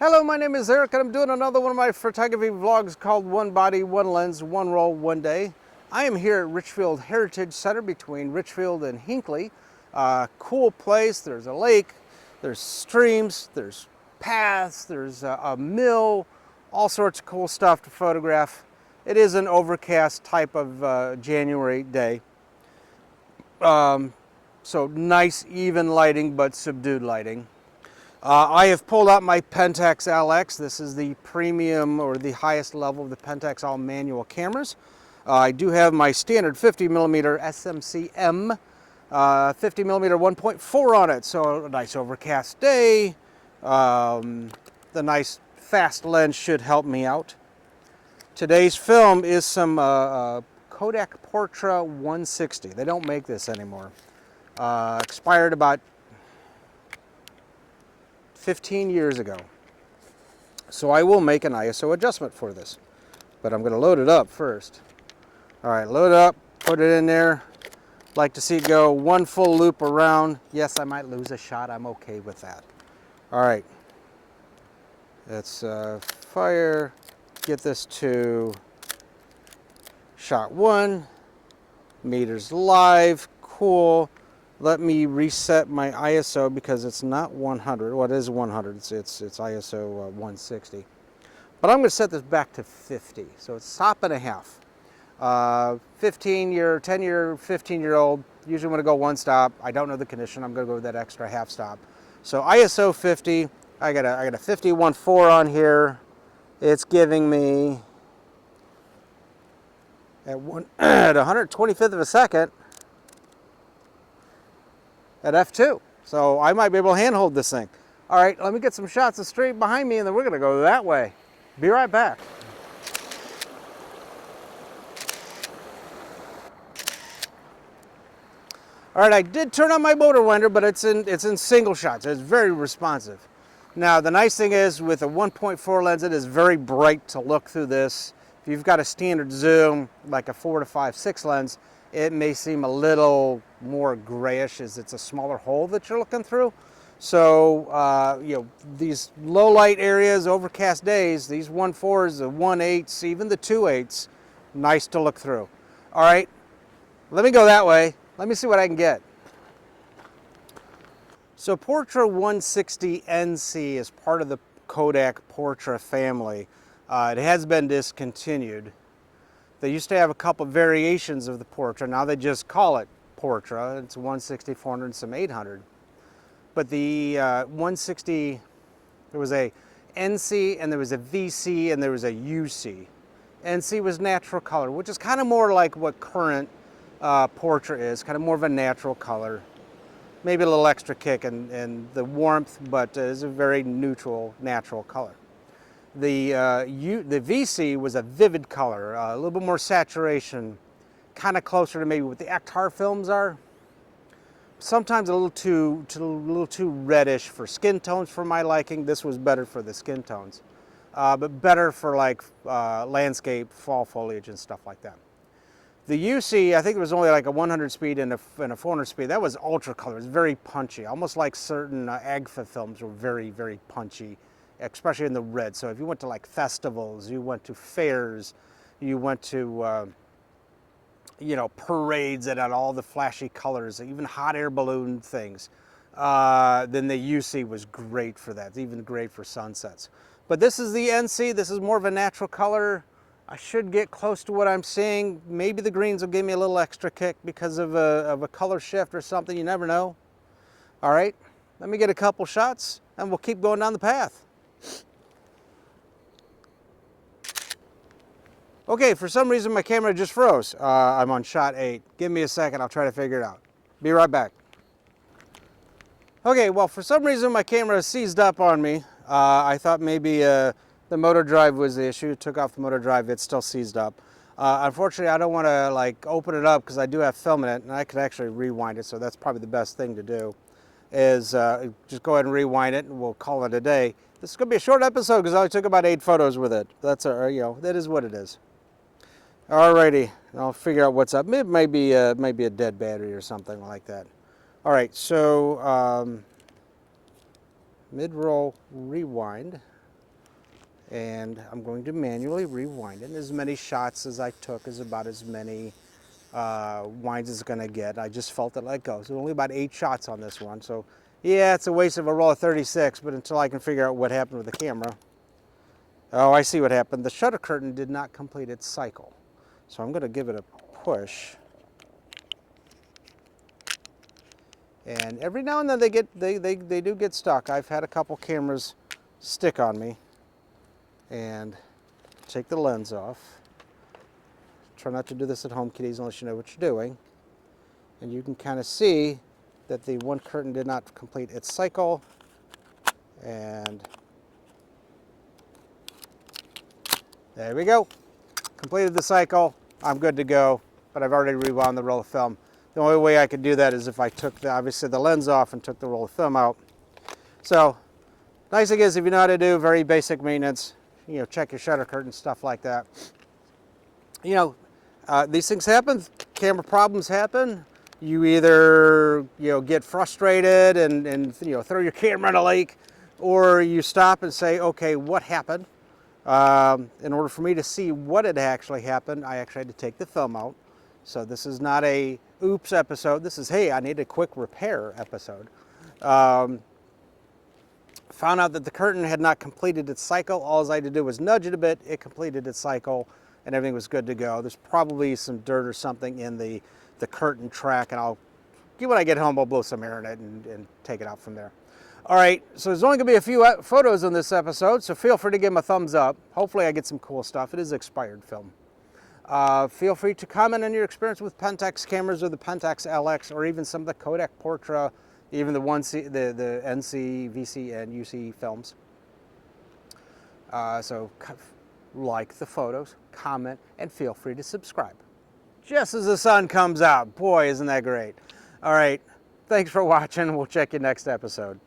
Hello, my name is Eric and I'm doing another one of my photography vlogs called One Body, One Lens, One Roll, One Day. I am here at Richfield Heritage Center between Richfield and Hinckley. Cool place, there's a lake, there's streams, there's paths, there's a mill, all sorts of cool stuff to photograph. It is an overcast type of January day. So nice even lighting but subdued lighting. I have pulled out my Pentax LX. This is the premium or the highest level of the Pentax all manual cameras. I do have my standard 50mm SMC-M 50mm 1.4 on it. So a nice overcast day. The nice fast lens should help me out. Today's film is some Kodak Portra 160. They don't make this anymore. Expired about 15 years ago. So I will make an ISO adjustment for this, but I'm going to load it up first. All right, load it up, put it in there. Like to see it go one full loop around. Yes, I might lose a shot. I'm okay with that. All right, let's fire, get this to shot 1, meters live, cool. Let me reset my ISO because it's not 100. Well, it is 100. It's ISO 160. But I'm going to set this back to 50. So it's stop and a half. 10-year, 15-year-old. Usually want to go one stop. I don't know the condition. I'm going to go with that extra half stop. So ISO 50. I got a 51.4 on here. It's giving me at 125th of a second. At f2, so I might be able to handhold this thing. All right, let me get some shots of street behind me and then we're gonna go that way. Be right back. All right, I did turn on my motor winder, but it's in single shots. It's very responsive. Now, the nice thing is with a 1.4 lens, it is very bright to look through this. If you've got a standard zoom, like a 4 to 5.6 lens, it may seem a little more grayish as it's a smaller hole that you're looking through. So, you know, these low light areas, overcast days, these 1.4s, the 1.8s, even the 2.8s, nice to look through. All right, let me go that way. Let me see what I can get. So Portra 160 NC is part of the Kodak Portra family. It has been discontinued. They used to have a couple variations of the Portra. Now they just call it Portra. It's 160, 400, and some 800. But the 160, there was a NC, and there was a VC, and there was a UC. NC was natural color, which is kind of more like what current Portra is, kind of more of a natural color. Maybe a little extra kick and the warmth, but it's a very neutral, natural color. The VC was a vivid color, a little bit more saturation, kind of closer to maybe what the Actar films are. Sometimes a little too reddish for skin tones for my liking. This was better for the skin tones, but better for like landscape, fall foliage, and stuff like that. The UC, I think it was only like a 100 speed and a 400 speed. That was ultra color. It was very punchy, almost like certain AGFA films were very, very punchy, especially in the red. So if you went to like festivals, you went to fairs, you went to you know, parades that had all the flashy colors, even hot air balloon things, then the UC was great for that, even great for sunsets. But this is the NC. This is more of a natural color. I should get close to what I'm seeing. Maybe the greens will give me a little extra kick because of a color shift or something. You never know. All right, let me get a couple shots and we'll keep going down the path. Okay, for some reason my camera just froze. I'm on shot 8. Give me a second, I'll try to figure it out. Be right back. Okay, well, for some reason my camera seized up on me. I thought maybe the motor drive was the issue. Took off the motor drive, it's still seized up. Unfortunately, I don't want to like open it up because I do have film in it and I could actually rewind it, so that's probably the best thing to do is just go ahead and rewind it and we'll call it a day. This is going to be a short episode because I only took about 8 photos with it. That's you know, that is what it is. Alrighty, I'll figure out what's up. It might be a dead battery or something like that. All right, so mid-roll rewind. And I'm going to manually rewind it. As many shots as I took is about as many winds as it's going to get. I just felt it let go. So only about 8 shots on this one. So yeah, it's a waste of a roll of 36, but until I can figure out what happened with the camera. Oh, I see what happened. The shutter curtain did not complete its cycle. So I'm going to give it a push. And every now and then they do get stuck. I've had a couple cameras stick on me. And take the lens off. Try not to do this at home, kiddies, unless you know what you're doing. And you can kind of see that the one curtain did not complete its cycle. And there we go. Completed the cycle. I'm good to go, but I've already rewound the roll of film. The only way I could do that is if I took obviously the lens off and took the roll of film out. So, nice thing is, if you know how to do very basic maintenance, you know, check your shutter curtain, stuff like that. You know, these things happen. Camera problems happen. You either, you know, get frustrated and you know, throw your camera in a lake, or you stop and say, okay, what happened? In order for me to see what had actually happened, I actually had to take the film out. So this is not a oops episode. This is, hey, I need a quick repair episode. Found out that the curtain had not completed its cycle. All I had to do was nudge it a bit. It completed its cycle, and everything was good to go. There's probably some dirt or something in the curtain track, and when I get home, I'll blow some air in it and take it out from there. All right, so there's only going to be a few photos in this episode, so feel free to give them a thumbs up. Hopefully I get some cool stuff. It is expired film. Feel free to comment on your experience with Pentax cameras or the Pentax LX, or even some of the Kodak Portra, even the NC, VC, and UC films. So like the photos, comment, and feel free to subscribe. Just as the sun comes out. Boy, isn't that great. All right, thanks for watching. We'll check you next episode.